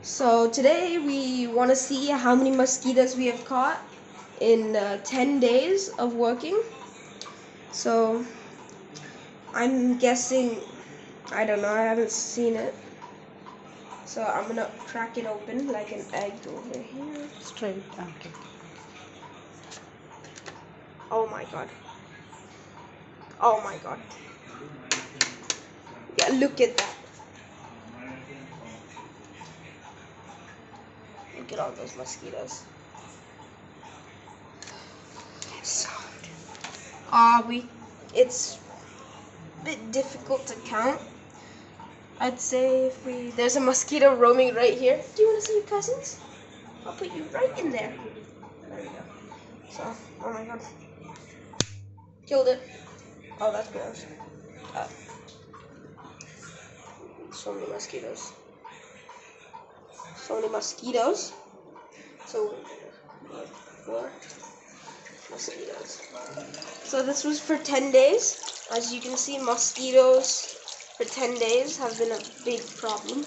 So today we want to see how many mosquitoes we have caught in 10 days of working. So I'm guessing, I don't know, I haven't seen it. So I'm going to crack it open like an egg over here. Straight. Okay. Oh my god. Oh my god. Yeah, look at that. Look at all those mosquitoes. So, it's a bit difficult to count. I'd say if there's a mosquito roaming right here. Do you want to see your cousins? I'll put you right in there. There we go. So, oh my god. Killed it. Oh, that's gross. So many mosquitoes. So many mosquitoes. So, more mosquitoes. So this was for 10 days. As you can see, mosquitoes for 10 days have been a big problem.